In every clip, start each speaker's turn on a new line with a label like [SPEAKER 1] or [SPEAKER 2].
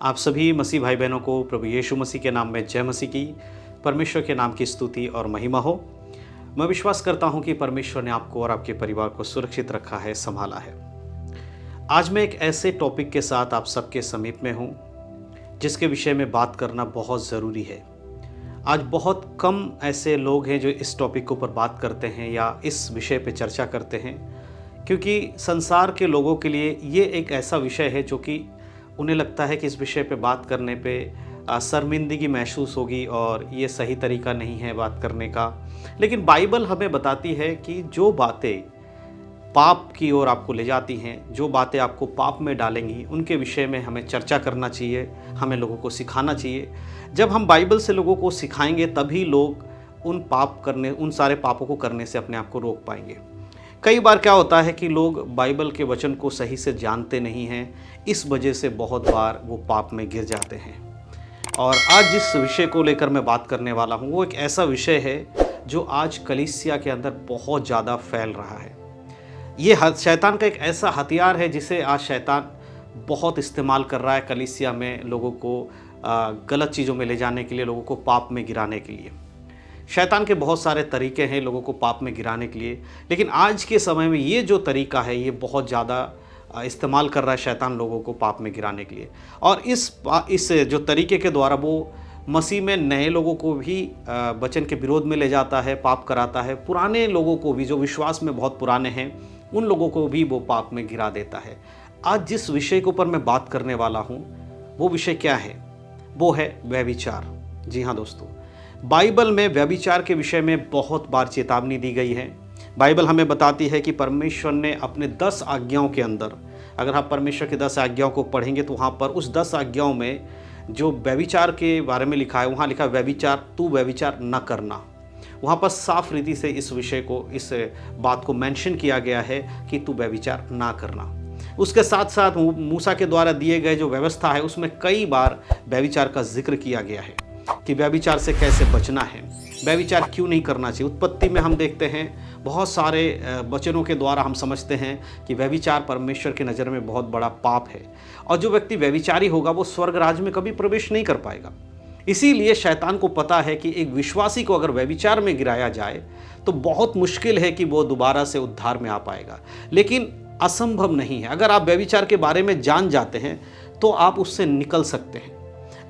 [SPEAKER 1] आप सभी मसीह भाई बहनों को प्रभु यीशु मसीह के नाम में जय मसीह की। परमेश्वर के नाम की स्तुति और महिमा हो। मैं विश्वास करता हूं कि परमेश्वर ने आपको और आपके परिवार को सुरक्षित रखा है, संभाला है। आज मैं एक ऐसे टॉपिक के साथ आप सबके समीप में हूं जिसके विषय में बात करना बहुत ज़रूरी है। आज बहुत कम ऐसे लोग हैं जो इस टॉपिक के ऊपर बात करते हैं या इस विषय पे चर्चा करते हैं, क्योंकि संसार के लोगों के लिए ये एक ऐसा विषय है जो कि उन्हें लगता है कि इस विषय पे बात करने पे शर्मिंदगी महसूस होगी और ये सही तरीका नहीं है बात करने का। लेकिन बाइबल हमें बताती है कि जो बातें पाप की ओर आपको ले जाती हैं, जो बातें आपको पाप में डालेंगी, उनके विषय में हमें चर्चा करना चाहिए, हमें लोगों को सिखाना चाहिए। जब हम बाइबल से लोगों को सिखाएंगे तभी लोग उन सारे पापों को करने से अपने आप को रोक पाएंगे। कई बार क्या होता है कि लोग बाइबल के वचन को सही से जानते नहीं हैं, इस वजह से बहुत बार वो पाप में गिर जाते हैं। और आज जिस विषय को लेकर मैं बात करने वाला हूँ वो एक ऐसा विषय है जो आज कलीसिया के अंदर बहुत ज़्यादा फैल रहा है। ये शैतान का एक ऐसा हथियार है जिसे आज शैतान बहुत इस्तेमाल कर रहा है कलीसिया में, लोगों को गलत चीज़ों में ले जाने के लिए, लोगों को पाप में गिराने के लिए। शैतान के बहुत सारे तरीके हैं लोगों को पाप में गिराने के लिए, लेकिन आज के समय में ये जो तरीका है ये बहुत ज़्यादा इस्तेमाल कर रहा है शैतान लोगों को पाप में गिराने के लिए। और इस जो तरीके के द्वारा वो मसीह में नए लोगों को भी वचन के विरोध में ले जाता है, पाप कराता है। पुराने लोगों को भी, जो विश्वास में बहुत पुराने हैं, उन लोगों को भी वो पाप में गिरा देता है। आज जिस विषय के ऊपर मैं बात करने वाला हूँ वो विषय क्या है? वो है व्यभिचार। जी हाँ दोस्तों, बाइबल में व्यभिचार के विषय में बहुत बार चेतावनी दी गई है। बाइबल हमें बताती है कि परमेश्वर ने अपने 10 आज्ञाओं के अंदर, अगर आप परमेश्वर की 10 आज्ञाओं को पढ़ेंगे तो वहाँ पर उस 10 आज्ञाओं में जो व्यभिचार के बारे में लिखा है, वहाँ लिखा है व्यभिचार, तू व्यभिचार न करना। वहाँ पर साफ रीति से इस विषय को, इस बात को मेंशन किया गया है कि तू व्यभिचार ना करना। उसके साथ साथ मूसा के द्वारा दिए गए जो व्यवस्था है उसमें कई बार व्यभिचार का जिक्र किया गया है कि व्यभिचार से कैसे बचना है, व्यभिचार क्यों नहीं करना चाहिए। उत्पत्ति में हम देखते हैं, बहुत सारे वचनों के द्वारा हम समझते हैं कि व्यभिचार परमेश्वर की नज़र में बहुत बड़ा पाप है और जो व्यक्ति व्यभिचारी होगा वो स्वर्ग राज्य में कभी प्रवेश नहीं कर पाएगा। इसीलिए शैतान को पता है कि एक विश्वासी को अगर व्यभिचार में गिराया जाए तो बहुत मुश्किल है कि वो दोबारा से उद्धार में आ पाएगा, लेकिन असंभव नहीं है। अगर आप व्यभिचार के बारे में जान जाते हैं तो आप उससे निकल सकते हैं।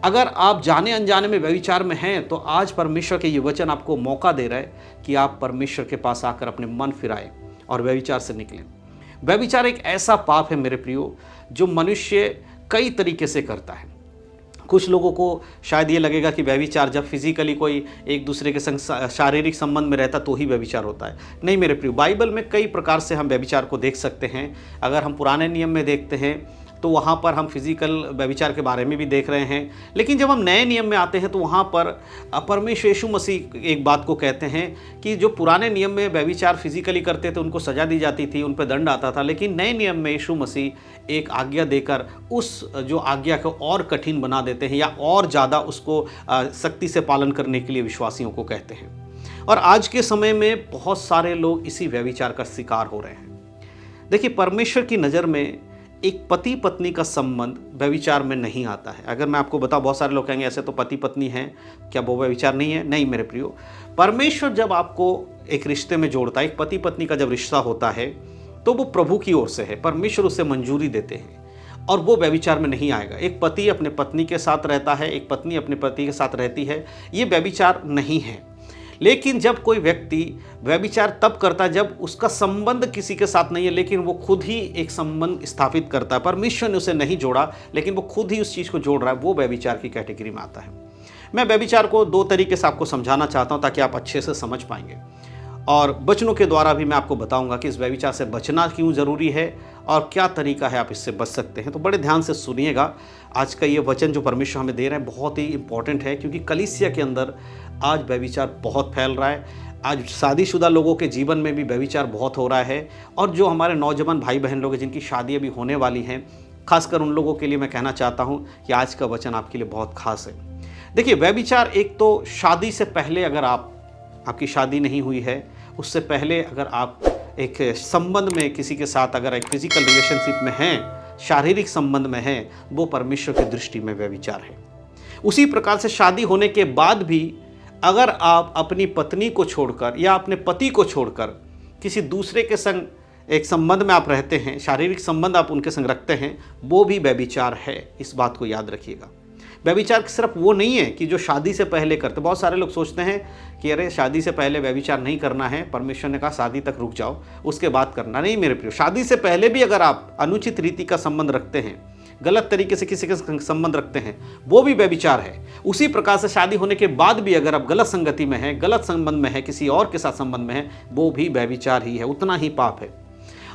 [SPEAKER 1] अगर आप जाने अनजाने में व्यभिचार में हैं तो आज परमेश्वर के ये वचन आपको मौका दे रहा है कि आप परमेश्वर के पास आकर अपने मन फिराएं और व्यभिचार से निकलें। व्यभिचार एक ऐसा पाप है मेरे प्रियो जो मनुष्य कई तरीके से करता है। कुछ लोगों को शायद ये लगेगा कि व्यभिचार जब फिजिकली कोई एक दूसरे के संग शारीरिक संबंध में रहता तो ही व्यभिचार होता है। नहीं मेरे प्रियो, बाइबल में कई प्रकार से हम व्यभिचार को देख सकते हैं। अगर हम पुराने नियम में देखते हैं तो वहाँ पर हम फिजिकल व्यभिचार के बारे में भी देख रहे हैं, लेकिन जब हम नए नियम में आते हैं तो वहाँ पर परमेश्वर यीशु मसीह एक बात को कहते हैं कि जो पुराने नियम में व्यभिचार फिजिकली करते थे उनको सज़ा दी जाती थी, उन पर दंड आता था, लेकिन नए नियम में यीशु मसीह एक आज्ञा देकर उस जो आज्ञा को और कठिन बना देते हैं या और ज़्यादा उसको सख्ती से पालन करने के लिए विश्वासियों को कहते हैं। और आज के समय में बहुत सारे लोग इसी व्यभिचार का शिकार हो रहे हैं। देखिए, परमेश्वर की नज़र में एक पति पत्नी का संबंध व्यभिचार में नहीं आता है। अगर मैं आपको बताऊं, बहुत सारे लोग कहेंगे ऐसे तो पति पत्नी हैं, क्या वो व्यभिचार नहीं है? नहीं मेरे प्रियो, परमेश्वर जब आपको एक रिश्ते में जोड़ता है, एक पति पत्नी का जब रिश्ता होता है तो वो प्रभु की ओर से है, परमेश्वर उसे मंजूरी देते हैं और वो व्यभिचार में नहीं आएगा। एक पति अपने पत्नी के साथ रहता है, एक पत्नी अपने पति के साथ रहती है, ये व्यभिचार नहीं है। लेकिन जब कोई व्यक्ति व्यभिचार तब करता है जब उसका संबंध किसी के साथ नहीं है, लेकिन वो खुद ही एक संबंध स्थापित करता है। परमेश्वर ने उसे नहीं जोड़ा लेकिन वो खुद ही उस चीज़ को जोड़ रहा है, वो व्यभिचार की कैटेगरी में आता है। मैं व्यभिचार को 2 तरीके से आपको समझाना चाहता हूँ ताकि आप अच्छे से समझ पाएंगे, और वचनों के द्वारा भी मैं आपको बताऊंगा कि इस व्यभिचार से बचना क्यों ज़रूरी है और क्या तरीका है आप इससे बच सकते हैं। तो बड़े ध्यान से सुनिएगा। आज का ये वचन जो परमेश्वर हमें दे रहे हैं बहुत ही इंपॉर्टेंट है, क्योंकि कलीसिया के अंदर आज व्यभिचार बहुत फैल रहा है। आज शादीशुदा लोगों के जीवन में भी व्यभिचार बहुत हो रहा है, और जो हमारे नौजवान भाई बहन लोग हैं जिनकी शादी अभी होने वाली हैं, खासकर उन लोगों के लिए मैं कहना चाहता हूँ कि आज का वचन आपके लिए बहुत खास है। देखिए, व्यभिचार एक तो शादी से पहले, अगर आपकी शादी नहीं हुई है, उससे पहले अगर आप एक संबंध में किसी के साथ अगर एक फिजिकल रिलेशनशिप में हैं, शारीरिक संबंध में है वो परमेश्वर की दृष्टि में व्यभिचार है। उसी प्रकार से शादी होने के बाद भी अगर आप अपनी पत्नी को छोड़कर या अपने पति को छोड़कर किसी दूसरे के संग एक संबंध में आप रहते हैं, शारीरिक संबंध आप उनके संग रखते हैं, वो भी व्यभिचार है। इस बात को याद रखिएगा। व्यभिचार सिर्फ वो नहीं है कि जो शादी से पहले करते। बहुत सारे लोग सोचते हैं कि अरे शादी से पहले व्यभिचार नहीं करना है, परमेश्वर ने कहा शादी तक रुक जाओ उसके बाद करना। नहीं मेरे प्रियो, शादी से पहले भी अगर आप अनुचित रीति का संबंध रखते हैं, गलत तरीके से किसी के संबंध रखते हैं, वो भी व्यभिचार है। उसी प्रकार से शादी होने के बाद भी अगर आप गलत संगति में हैं, गलत संबंध में है, किसी और के साथ संबंध में है, वो भी व्यभिचार ही है, उतना ही पाप है।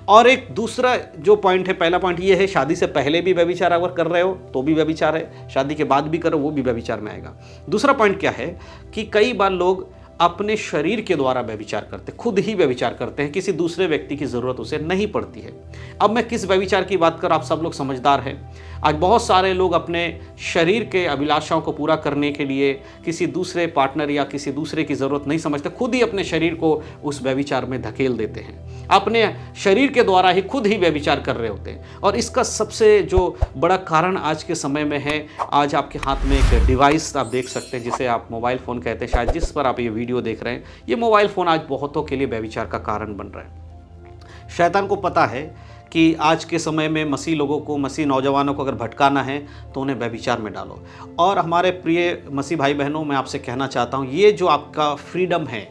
[SPEAKER 1] और एक दूसरा जो पॉइंट है, पहला पॉइंट ये है शादी से पहले भी व्यभिचार अगर कर रहे हो तो भी व्यभिचार है, शादी के बाद भी करो वो भी व्यभिचार में आएगा। दूसरा पॉइंट क्या है कि कई बार लोग अपने शरीर के द्वारा व्यभिचार करते, खुद ही व्यभिचार करते हैं, किसी दूसरे व्यक्ति की ज़रूरत उसे नहीं पड़ती है। अब मैं किस व्यभिचार की बात कर, आप सब लोग समझदार हैं। आज बहुत सारे लोग अपने शरीर के अभिलाषाओं को पूरा करने के लिए किसी दूसरे पार्टनर या किसी दूसरे की ज़रूरत नहीं समझते, खुद ही अपने शरीर को उस व्यभिचार में धकेल देते हैं, अपने शरीर के द्वारा ही खुद ही व्यभिचार कर रहे होते हैं। और इसका सबसे जो बड़ा कारण आज के समय में है, आज आपके हाथ में एक डिवाइस आप देख सकते हैं जिसे आप मोबाइल फ़ोन कहते हैं, शायद जिस पर आप ये वीडियो देख रहे हैं, ये मोबाइल फ़ोन आज बहुतों के लिए व्यभिचार का कारण बन रहा है। शैतान को पता है कि आज के समय में मसीह लोगों को, मसीह नौजवानों को अगर भटकाना है तो उन्हें व्यभिचार में डालो। और हमारे प्रिय मसीह भाई बहनों, मैं आपसे कहना चाहता हूँ, ये जो आपका फ्रीडम है,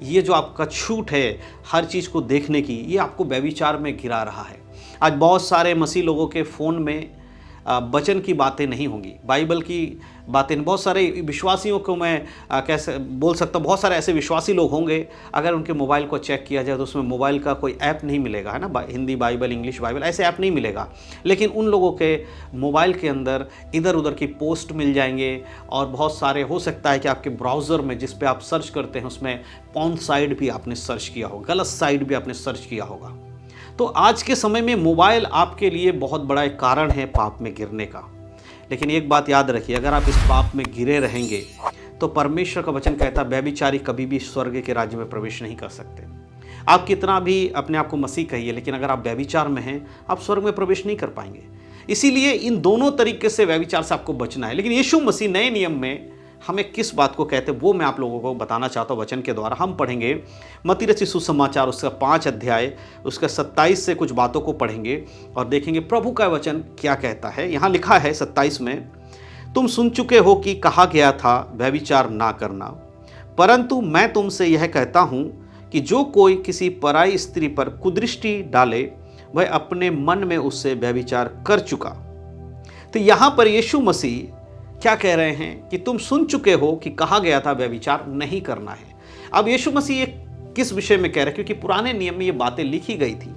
[SPEAKER 1] ये जो आपका छूट है हर चीज़ को देखने की, ये आपको व्यभिचार में गिरा रहा है। आज बहुत सारे मसीह लोगों के फ़ोन में वचन की बातें नहीं होंगी, बाइबल की बातें। बहुत सारे विश्वासियों को मैं कैसे बोल सकता हूँ, बहुत सारे ऐसे विश्वासी लोग होंगे, अगर उनके मोबाइल को चेक किया जाए तो उसमें मोबाइल का कोई ऐप नहीं मिलेगा, है ना, हिंदी बाइबल, इंग्लिश बाइबल, ऐसे ऐप नहीं मिलेगा। लेकिन उन लोगों के मोबाइल के अंदर इधर उधर की पोस्ट मिल जाएंगे। और बहुत सारे, हो सकता है कि आपके ब्राउज़र में जिस पे आप सर्च करते हैं उसमें पॉर्न साइट भी आपने सर्च किया होगा, गलत साइट भी आपने सर्च किया होगा। तो आज के समय में मोबाइल आपके लिए बहुत बड़ा एक कारण है पाप में गिरने का। लेकिन एक बात याद रखिए, अगर आप इस पाप में गिरे रहेंगे तो परमेश्वर का वचन कहता है व्यभिचारी कभी भी स्वर्ग के राज्य में प्रवेश नहीं कर सकते। आप कितना भी अपने आप को मसीह कहिए, लेकिन अगर आप व्यभिचार में हैं, आप स्वर्ग में प्रवेश नहीं कर पाएंगे। इसीलिए इन दोनों तरीके से व्यभिचार से आपको बचना है। लेकिन यीशु मसीह नए नियम में हमें किस बात को कहते हैं वो मैं आप लोगों को बताना चाहता हूँ वचन के द्वारा। हम पढ़ेंगे मत्ती रचित सुसमाचार उसका 5 अध्याय उसका 27 से कुछ बातों को पढ़ेंगे और देखेंगे प्रभु का वचन क्या कहता है। यहाँ लिखा है 27 में, तुम सुन चुके हो कि कहा गया था व्यभिचार ना करना, परंतु मैं तुमसे यह कहता हूँ कि जो कोई किसी पराई स्त्री पर कुदृष्टि डाले वह अपने मन में उससे व्यभिचार कर चुका। तो यहाँ पर यीशु मसीह क्या कह रहे हैं कि तुम सुन चुके हो कि कहा गया था व्यभिचार नहीं करना है। अब यीशु मसीह ये किस विषय में कह रहे हैं, क्योंकि पुराने नियम में ये बातें लिखी गई थी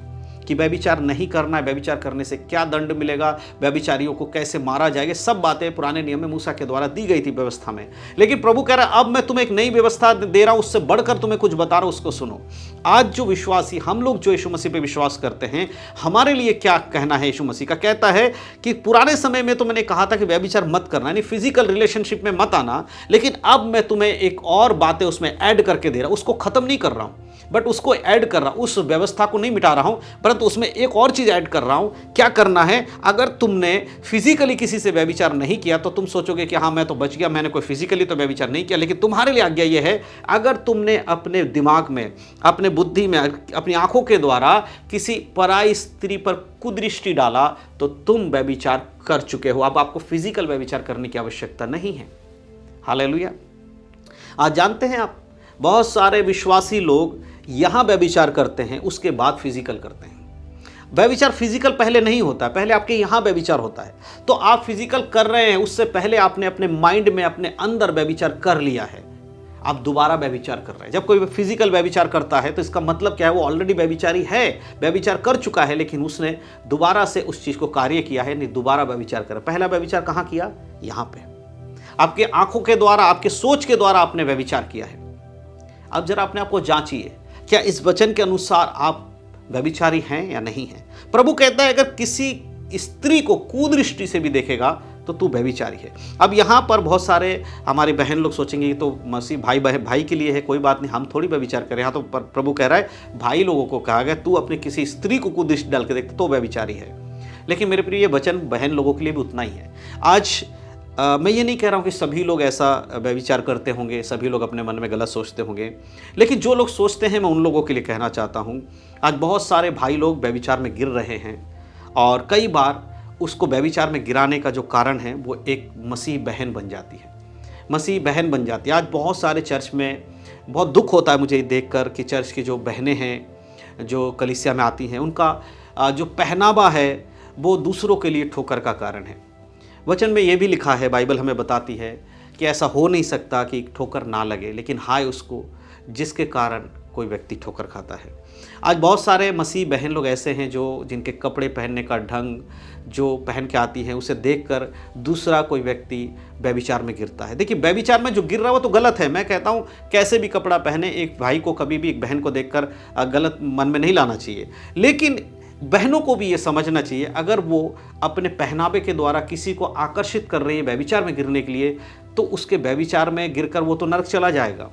[SPEAKER 1] कि व्यभिचार नहीं करना है, व्यभिचार करने से क्या दंड मिलेगा, व्यभिचारियों को कैसे मारा जाएगा, सब बातें पुराने नियम में मूसा के द्वारा दी गई थी व्यवस्था में। लेकिन प्रभु कह रहा है अब मैं तुम्हें एक नई व्यवस्था दे रहा हूं, उससे बढ़कर तुम्हें कुछ बता रहा हूं, उसको सुनो। आज जो विश्वासी, हम लोग जो यीशु मसीह पे विश्वास करते हैं, हमारे लिए क्या कहना है यीशु मसीह का। कहता है कि पुराने समय में तो मैंने कहा था कि व्यभिचार मत करना, यानी फिजिकल रिलेशनशिप में मत आना, लेकिन अब मैं तुम्हें एक और बातें उसमें ऐड करके दे रहा हूं। उसको खत्म नहीं कर रहा हूं, बट उसको ऐड कर रहा हूं, उस व्यवस्था को नहीं मिटा रहा हूं, परंतु उसमें एक और चीज ऐड कर रहा हूं। क्या करना है, अगर तुमने फिजिकली किसी से व्यभिचार नहीं किया तो तुम सोचोगे कि हाँ मैं तो बच गया, मैंने कोई फिजिकली तो व्यभिचार नहीं किया। लेकिन तुम्हारे लिए आज्ञा यह है, अगर तुमने अपने दिमाग में, अपने बुद्धि में, अपनी आंखों के द्वारा किसी पराई स्त्री पर कुदृष्टि डाला तो तुम व्यभिचार कर चुके हो। अब आपको फिजिकल व्यभिचार करने की आवश्यकता नहीं है। हालेलुया। आज जानते हैं आप, बहुत सारे विश्वासी लोग यहां व्यभिचार करते हैं, उसके बाद फिजिकल करते हैं। व्यभिचार फिजिकल पहले नहीं होता है, पहले आपके यहां व्यभिचार होता है। तो आप फिजिकल कर रहे हैं, उससे पहले आपने अपने माइंड में, अपने अंदर व्यभिचार कर लिया है, आप दोबारा व्यभिचार कर रहे हैं। जब कोई फिजिकल व्यभिचार करता है तो इसका मतलब क्या है, वो ऑलरेडी व्यभिचारी है, व्यभिचार कर चुका है, लेकिन उसने दोबारा से उस चीज को कार्य किया है, नहीं दोबारा व्यभिचार कर। पहला व्यभिचार कहां किया, यहां पे आपके आंखों के द्वारा, आपके सोच के द्वारा आपने व्यभिचार किया है। अब जरा अपने आप को जांचिए, क्या इस वचन के अनुसार आप व्यभिचारी हैं या नहीं हैं। प्रभु कहता है अगर किसी स्त्री को कुदृष्टि से भी देखेगा तो तू व्यभिचारी है। अब यहाँ पर बहुत सारे हमारी बहन लोग सोचेंगे कि तो मसीह भाई के लिए है, कोई बात नहीं, हम थोड़ी व्यभिचार करें। यहाँ तो प्रभु कह रहा है भाई लोगों को कहा गया तू अपने किसी स्त्री को कुदृष्टि डाल के देखते तो व्यभिचारी है। लेकिन मेरे प्रिय ये वचन बहन लोगों के लिए भी उतना ही है। आज मैं ये नहीं कह रहा हूँ कि सभी लोग ऐसा व्यभिचार करते होंगे, सभी लोग अपने मन में गलत सोचते होंगे, लेकिन जो लोग सोचते हैं मैं उन लोगों के लिए कहना चाहता हूँ। आज बहुत सारे भाई लोग व्यभिचार में गिर रहे हैं और कई बार उसको व्यभिचार में गिराने का जो कारण है वो एक मसीह बहन बन जाती है, मसीह बहन बन जाती है। आज बहुत सारे चर्च में बहुत दुख होता है मुझे देखकर कि चर्च की जो बहनें हैं जो कलीसिया में आती हैं, उनका जो पहनावा है वो दूसरों के लिए ठोकर का कारण है। वचन में ये भी लिखा है, बाइबल हमें बताती है कि ऐसा हो नहीं सकता कि ठोकर ना लगे, लेकिन हाय उसको जिसके कारण कोई व्यक्ति ठोकर खाता है। आज बहुत सारे मसीह बहन लोग ऐसे हैं जो जिनके कपड़े पहनने का ढंग जो पहन के आती हैं उसे देखकर दूसरा कोई व्यक्ति व्यभिचार में गिरता है। देखिए, व्यभिचार में जो गिर रहा है वो तो गलत है। मैं कहता हूँ कैसे भी कपड़ा पहने, एक भाई को कभी भी एक बहन को देखकर गलत मन में नहीं लाना चाहिए, लेकिन बहनों को भी ये समझना चाहिए अगर वो अपने पहनावे के द्वारा किसी को आकर्षित कर रही है व्यभिचार में गिरने के लिए, तो उसके व्यभिचार में गिरकर वो तो नरक चला जाएगा।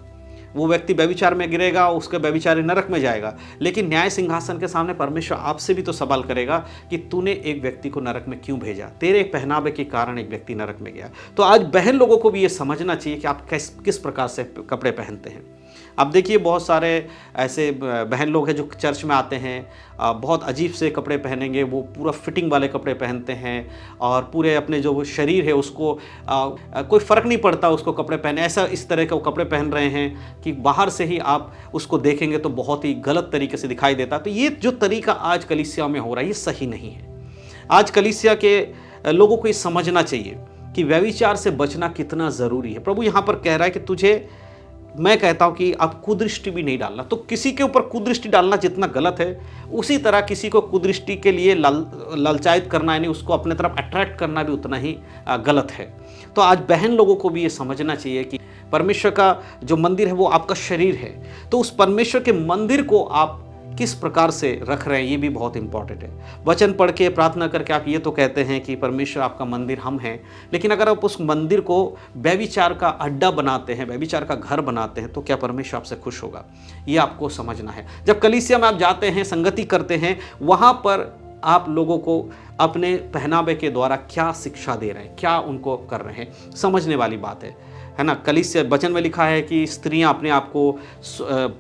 [SPEAKER 1] वो व्यक्ति व्यभिचार में गिरेगा, उसके व्यभिचारी नरक में जाएगा। लेकिन न्याय सिंहासन के सामने परमेश्वर आपसे भी तो सवाल करेगा कि तूने एक व्यक्ति को नरक में क्यों भेजा, तेरे पहनावे के कारण एक व्यक्ति नरक में गया। तो आज बहन लोगों को भी ये समझना चाहिए कि आप किस प्रकार से कपड़े पहनते हैं। अब देखिए, बहुत सारे ऐसे बहन लोग हैं जो चर्च में आते हैं, बहुत अजीब से कपड़े पहनेंगे, वो पूरा फिटिंग वाले कपड़े पहनते हैं और पूरे अपने जो शरीर है उसको कोई फ़र्क नहीं पड़ता उसको कपड़े पहने, ऐसा इस तरह के वो कपड़े पहन रहे हैं कि बाहर से ही आप उसको देखेंगे तो बहुत ही गलत तरीके से दिखाई देता। तो ये जो तरीका आज कलीसिया में हो रहा है ये सही नहीं है। आज कलीसिया के लोगों को ये समझना चाहिए कि व्यभिचार से बचना कितना ज़रूरी है। प्रभु यहाँ पर कह रहा है कि तुझे, मैं कहता हूं कि आप कुदृष्टि भी नहीं डालना। तो किसी के ऊपर कुदृष्टि डालना जितना गलत है, उसी तरह किसी को कुदृष्टि के लिए ललचायित करना, यानी उसको अपने तरफ अट्रैक्ट करना भी उतना ही गलत है। तो आज बहन लोगों को भी ये समझना चाहिए कि परमेश्वर का जो मंदिर है वो आपका शरीर है, तो उस परमेश्वर के मंदिर को आप किस प्रकार से रख रहे हैं ये भी बहुत इंपॉर्टेंट है। वचन पढ़ के प्रार्थना करके आप ये तो कहते हैं कि परमेश्वर आपका मंदिर हम हैं, लेकिन अगर आप उस मंदिर को व्यभिचार का अड्डा बनाते हैं, व्यभिचार का घर बनाते हैं, तो क्या परमेश्वर आपसे खुश होगा? ये आपको समझना है। जब कलीसिया में आप जाते हैं, संगति करते हैं, वहाँ पर आप लोगों को अपने पहनावे के द्वारा क्या शिक्षा दे रहे हैं, क्या उनको कर रहे हैं, समझने वाली बात है ना। कलीसिया वचन में लिखा है कि स्त्रियां अपने आप को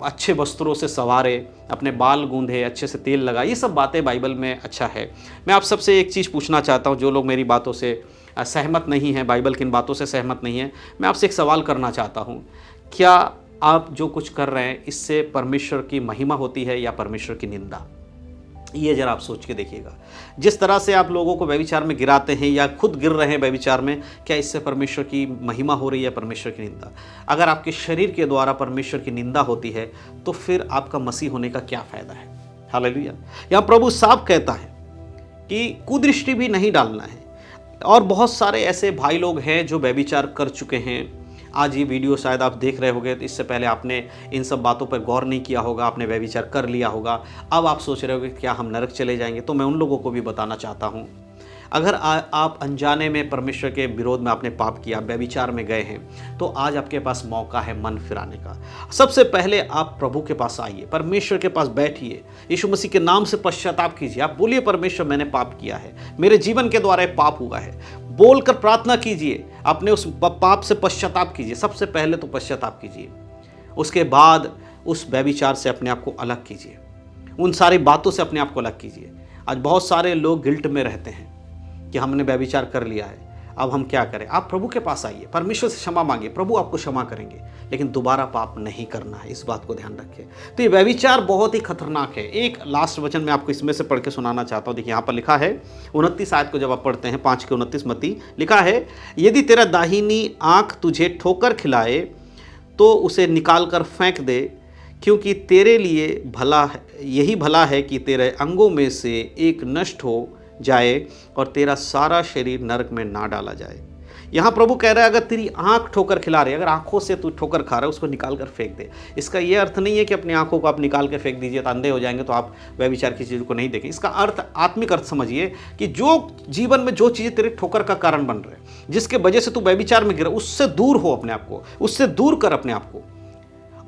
[SPEAKER 1] अच्छे वस्त्रों से संवारे, अपने बाल गूंधे, अच्छे से तेल लगाए, ये सब बातें बाइबल में अच्छा है। मैं आप सबसे एक चीज़ पूछना चाहता हूँ, जो लोग मेरी बातों से सहमत नहीं हैं, बाइबल की इन बातों से सहमत नहीं हैं, मैं आपसे एक सवाल करना चाहता हूँ। क्या आप जो कुछ कर रहे हैं इससे परमेश्वर की महिमा होती है या परमेश्वर की निंदा? ये जरा आप सोच के देखिएगा। जिस तरह से आप लोगों को व्यभिचार में गिराते हैं या खुद गिर रहे हैं व्यभिचार में, क्या इससे परमेश्वर की महिमा हो रही है, परमेश्वर की निंदा? अगर आपके शरीर के द्वारा परमेश्वर की निंदा होती है तो फिर आपका मसीह होने का क्या फ़ायदा है? हालेलुया। यहाँ प्रभु साफ कहता है कि कुदृष्टि भी नहीं डालना है। और बहुत सारे ऐसे भाई लोग हैं जो व्यभिचार कर चुके हैं। आज ये वीडियो शायद आप देख रहे होंगे तो इससे पहले आपने इन सब बातों पर गौर नहीं किया होगा, आपने व्यभिचार कर लिया होगा। अब आप सोच रहे होगे क्या हम नरक चले जाएंगे? तो मैं उन लोगों को भी बताना चाहता हूँ, अगर आप अनजाने में परमेश्वर के विरोध में आपने पाप किया, व्यभिचार में गए हैं, तो आज आपके पास मौका है मन फिराने का। सबसे पहले आप प्रभु के पास आइए, परमेश्वर के पास बैठिए, यीशु मसीह के नाम से पश्चाताप कीजिए। आप बोलिए, परमेश्वर मैंने पाप किया है, मेरे जीवन के द्वारा पाप हुआ है, बोलकर प्रार्थना कीजिए, अपने उस पाप से पश्चाताप कीजिए। सबसे पहले तो पश्चाताप कीजिए, उसके बाद उस व्यभिचार से अपने आप को अलग कीजिए, उन सारी बातों से अपने आप को अलग कीजिए। आज बहुत सारे लोग गिल्ट में रहते हैं कि हमने व्यभिचार कर लिया है, अब हम क्या करें? आप प्रभु के पास आइए, परमेश्वर से क्षमा मांगिए, प्रभु आपको क्षमा करेंगे, लेकिन दोबारा पाप नहीं करना है, इस बात को ध्यान रखिए। तो ये व्यभिचार बहुत ही खतरनाक है। एक लास्ट वचन मैं आपको इसमें से पढ़ के सुनाना चाहता हूँ। देखिए यहाँ पर लिखा है 29 आयत को जब आप पढ़ते हैं, 5 के 29 मत्ती, लिखा है, यदि तेरा दाहिनी आँख तुझे ठोकर खिलाए तो उसे निकाल कर फेंक दे, क्योंकि तेरे लिए यही भला है कि तेरे अंगों में से एक नष्ट हो जाए और तेरा सारा शरीर नरक में ना डाला जाए। यहाँ प्रभु कह रहा है, अगर तेरी आंख ठोकर खिला रही है, अगर आंखों से तू ठोकर खा रहा है, उसको निकाल कर फेंक दे। इसका ये अर्थ नहीं है कि अपनी आंखों को आप निकाल के फेंक दीजिए तो अंधे हो जाएंगे, तो आप व्यभिचार की चीज़ को नहीं देखें। इसका अर्थ, आत्मिक अर्थ समझिए कि जो जीवन में जो चीज़ें तेरे ठोकर का कारण बन रहे हैं, जिसके वजह से तू व्यभिचार में गिरा, उससे दूर हो अपने आप को, उससे दूर कर अपने आप को।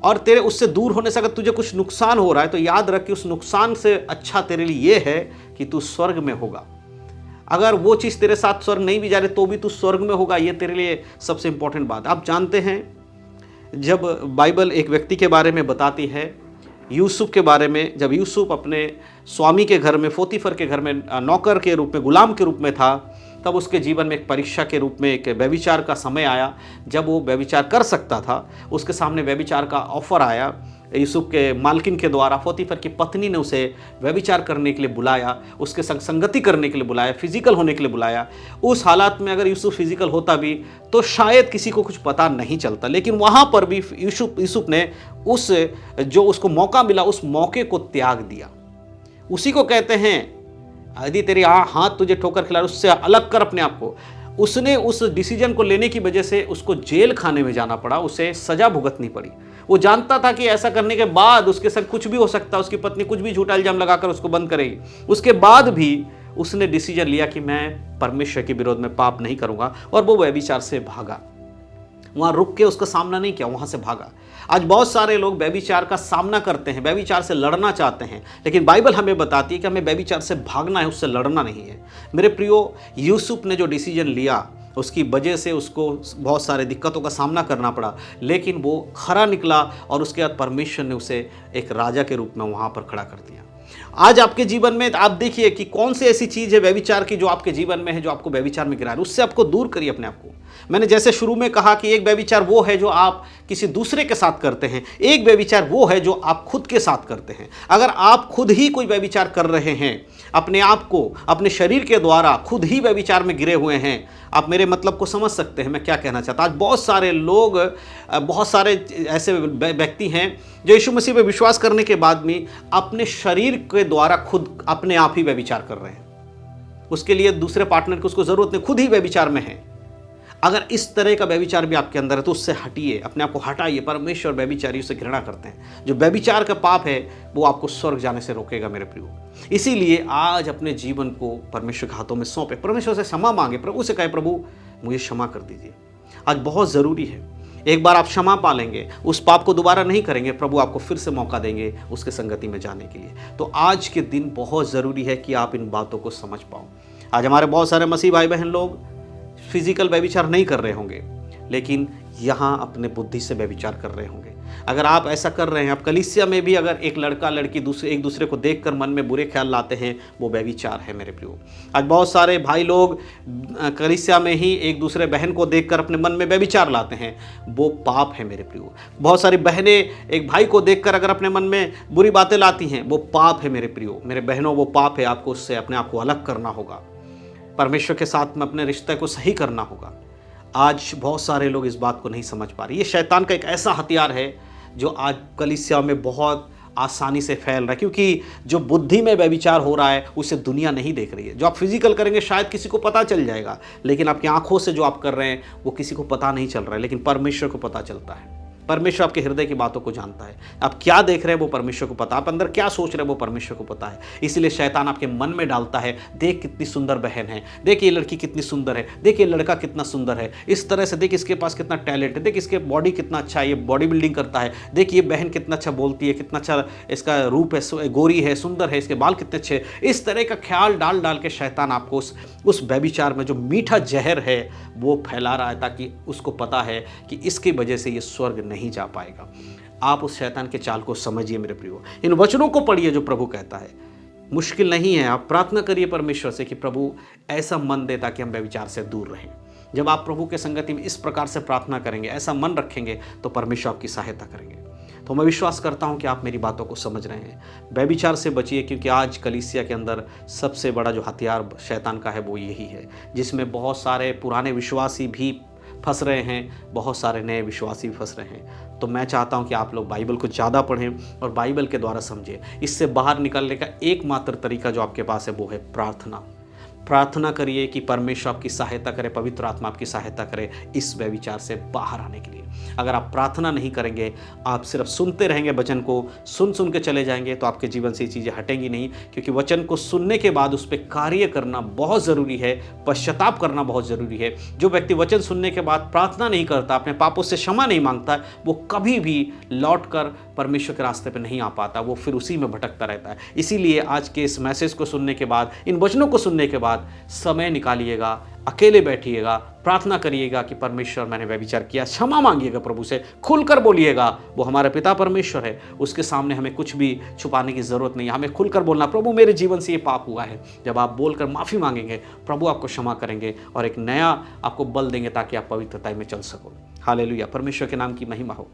[SPEAKER 1] और तेरे उससे दूर होने से अगर तुझे कुछ नुकसान हो रहा है तो याद रख कि उस नुकसान से अच्छा तेरे लिए ये है कि तू स्वर्ग में होगा। अगर वो चीज़ तेरे साथ स्वर्ग नहीं भी जा रही तो भी तू स्वर्ग में होगा। ये तेरे लिए सबसे इंपॉर्टेंट बात। आप जानते हैं, जब बाइबल एक व्यक्ति के बारे में बताती है, यूसुफ के बारे में, जब यूसुफ अपने स्वामी के घर में, पोतीफर के घर में नौकर के रूप में, गुलाम के रूप में था, तब उसके जीवन में एक परीक्षा के रूप में एक व्यभिचार का समय आया। जब वो व्यभिचार कर सकता था, उसके सामने व्यभिचार का ऑफर आया। यूसुफ के मालकिन के द्वारा पोतीफर की पत्नी ने उसे व्यभिचार करने के लिए बुलाया, उसके संग संगति करने के लिए बुलाया, फिजिकल होने के लिए बुलाया। उस हालात में अगर यूसुफ फिजिकल होता भी तो शायद किसी को कुछ पता नहीं चलता, लेकिन वहाँ पर भी यूसुफ ने उस जो उसको मौका मिला उस मौके को त्याग दिया। उसी को कहते हैं, यदि तेरी हाथ तुझे ठोकर खिला, उससे अलग कर अपने आप को। उसने उस डिसीजन को लेने की वजह से उसको जेल खाने में जाना पड़ा, उसे सजा भुगतनी पड़ी। वो जानता था कि ऐसा करने के बाद उसके संग कुछ भी हो सकता है, उसकी पत्नी कुछ भी झूठा इल्जाम लगाकर उसको बंद करेगी। उसके बाद भी उसने डिसीजन लिया कि मैं परमेश्वर के विरोध में पाप नहीं करूंगा, और वो व्यभिचार से भागा। वहां रुक के उसका सामना नहीं किया, वहां से भागा। आज बहुत सारे लोग व्यभिचार का सामना करते हैं, व्यभिचार से लड़ना चाहते हैं, लेकिन बाइबल हमें बताती है कि हमें व्यभिचार से भागना है, उससे लड़ना नहीं है। मेरे प्रियो, यूसुफ ने जो डिसीजन लिया उसकी वजह से उसको बहुत सारे दिक्कतों का सामना करना पड़ा, लेकिन वो खरा निकला और उसके बाद परमेश्वर ने उसे एक राजा के रूप में वहाँ पर खड़ा कर दिया। आज आपके जीवन में आप देखिए कि कौन सी ऐसी चीज़ है व्यभिचार की जो आपके जीवन में है, जो आपको व्यभिचार में गिरा है, उससे आपको दूर करिए अपने आप को। मैंने जैसे शुरू में कहा कि एक व्यभिचार वो है जो आप किसी दूसरे के साथ करते हैं, एक व्यभिचार वो है जो आप खुद के साथ करते हैं। अगर आप खुद ही कोई व्यभिचार कर रहे हैं, अपने आप को, अपने शरीर के द्वारा खुद ही व्यभिचार में गिरे हुए हैं, आप मेरे मतलब को समझ सकते हैं मैं क्या कहना चाहता। आज बहुत सारे लोग, बहुत सारे ऐसे व्यक्ति हैं जो यीशु मसीह पे विश्वास करने के बाद भी अपने शरीर के द्वारा खुद अपने आप ही व्यभिचार कर रहे हैं। उसके लिए दूसरे पार्टनर की उसको जरूरत नहीं, खुद ही व्यभिचार में है। अगर इस तरह का व्यभिचार भी आपके अंदर है तो उससे हटिए, अपने आप को हटाइए। परमेश्वर व्यभिचारियों से घृणा करते हैं। जो व्यभिचार का पाप है वो आपको स्वर्ग जाने से रोकेगा मेरे प्रियो। इसीलिए आज अपने जीवन को परमेश्वर के हाथों में सौंपे, परमेश्वर से क्षमा मांगे, प्रभु से कहे प्रभु मुझे क्षमा कर दीजिए। आज बहुत ज़रूरी है, एक बार आप क्षमा पा लेंगे, उस पाप को दोबारा नहीं करेंगे, प्रभु आपको फिर से मौका देंगे उसके संगति में जाने के लिए। तो आज के दिन बहुत ज़रूरी है कि आप इन बातों को समझ पाओ। आज हमारे बहुत सारे मसीह भाई बहन लोग फिजिकल व्यभिचार नहीं कर रहे होंगे, लेकिन यहाँ अपने बुद्धि से व्यभिचार कर रहे होंगे। अगर आप ऐसा कर रहे हैं, आप कलीसिया में भी अगर एक लड़का लड़की एक दूसरे को देखकर मन में बुरे ख्याल लाते हैं, वो व्यभिचार है मेरे प्रियो। आज बहुत सारे भाई लोग कलीसिया में ही एक दूसरे बहन को देखकर अपने मन में व्यभिचार लाते हैं, वो पाप है मेरे प्रियो। बहुत सारी बहनें एक भाई को देखकर अगर अपने मन में बुरी बातें लाती हैं, वो पाप है मेरे प्रियो। मेरे बहनों, वो पाप है। आपको उससे अपने आप को अलग करना होगा, परमेश्वर के साथ में अपने रिश्ते को सही करना होगा। आज बहुत सारे लोग इस बात को नहीं समझ पा रहे। ये शैतान का एक ऐसा हथियार है जो आज कलीसिया में बहुत आसानी से फैल रहा है, क्योंकि जो बुद्धि में व्यभिचार हो रहा है उसे दुनिया नहीं देख रही है। जो आप फिजिकल करेंगे शायद किसी को पता चल जाएगा, लेकिन आपकी आंखों से जो आप कर रहे हैं वो किसी को पता नहीं चल रहा है, लेकिन परमेश्वर को पता चलता है। परमेश्वर आपके हृदय की बातों को जानता है। आप क्या देख रहे हैं वो परमेश्वर को पता है, आप अंदर क्या सोच रहे हैं वो परमेश्वर को पता है। इसलिए शैतान आपके मन में डालता है, देख कितनी सुंदर बहन है, देख ये लड़की कितनी सुंदर है, देख ये लड़का कितना सुंदर है, इस तरह से देख इसके पास कितना टैलेंट है, देख इसके बॉडी कितना अच्छा है, ये बॉडी बिल्डिंग करता है, देख ये बहन कितना अच्छा बोलती है, कितना अच्छा इसका रूप है, गोरी है, सुंदर है, इसके बाल कितने अच्छे। इस तरह का ख्याल डाल डाल के शैतान आपको उस व्यभिचार में जो मीठा जहर है वो फैला रहा है, ताकि उसको पता है कि इसकी वजह से ये स्वर्ग नहीं जा पाएगा। आप उस शैतान के चाल को समझिए मेरे प्रियो। इन वचनों को पढ़िए जो प्रभु कहता है। मुश्किल नहीं है, आप प्रार्थना करिए परमेश्वर से कि प्रभु ऐसा मन दे ताकि हम व्यभिचार से दूर रहें। जब आप प्रभु के संगति में इस प्रकार से प्रार्थना करेंगे, ऐसा मन रखेंगे, तो परमेश्वर आपकी सहायता करेंगे। तो मैं विश्वास करता हूं कि आप मेरी बातों को समझ रहे हैं। व्यभिचार से बचिए, क्योंकि आज कलीसिया के अंदर सबसे बड़ा जो हथियार शैतान का है वो यही है, जिसमें बहुत सारे पुराने विश्वासी भी फंस रहे हैं, बहुत सारे नए विश्वासी भी फंस रहे हैं। तो मैं चाहता हूं कि आप लोग बाइबल को ज़्यादा पढ़ें और बाइबल के द्वारा समझें। इससे बाहर निकलने का एकमात्र तरीका जो आपके पास है वो है प्रार्थना। प्रार्थना करिए कि परमेश्वर आपकी सहायता करे, पवित्र आत्मा आपकी सहायता करे इस व्यभिचार से बाहर आने के लिए। अगर आप प्रार्थना नहीं करेंगे, आप सिर्फ सुनते रहेंगे वचन को, सुन के चले जाएंगे, तो आपके जीवन से ये चीज़ें हटेंगी नहीं। क्योंकि वचन को सुनने के बाद उस पर कार्य करना बहुत ज़रूरी है, पश्चाताप करना बहुत ज़रूरी है। जो व्यक्ति वचन सुनने के बाद प्रार्थना नहीं करता, अपने पापों से क्षमा नहीं मांगता, वो कभी भी लौट कर परमेश्वर के रास्ते पर नहीं आ पाता, वो फिर उसी में भटकता रहता है। इसीलिए आज के इस मैसेज को सुनने के बाद, इन वचनों को सुनने के बाद समय निकालिएगा, अकेले बैठिएगा, प्रार्थना करिएगा कि परमेश्वर मैंने व्यभिचार किया, क्षमा मांगिएगा प्रभु से, खुलकर बोलिएगा। वो हमारे पिता परमेश्वर है, उसके सामने हमें कुछ भी छुपाने की ज़रूरत नहीं है। हमें खुलकर बोलना, प्रभु मेरे जीवन से ये पाप हुआ है। जब आप बोलकर माफ़ी मांगेंगे, प्रभु आपको क्षमा करेंगे और एक नया आपको बल देंगे ताकि आप पवित्रता में चल सको। हालेलुया, परमेश्वर के नाम की महिमा हो।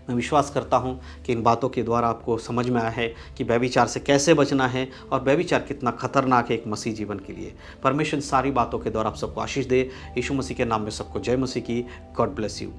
[SPEAKER 1] मैं विश्वास करता हूँ कि इन बातों के द्वारा आपको समझ में आया है कि व्यभिचार से कैसे बचना है और व्यभिचार कितना खतरनाक है एक मसीह जीवन के लिए। परमेश्वर सारी बातों के द्वारा आप सबको आशीष दे। यीशु मसीह के नाम में सबको जय मसीह की। God bless you.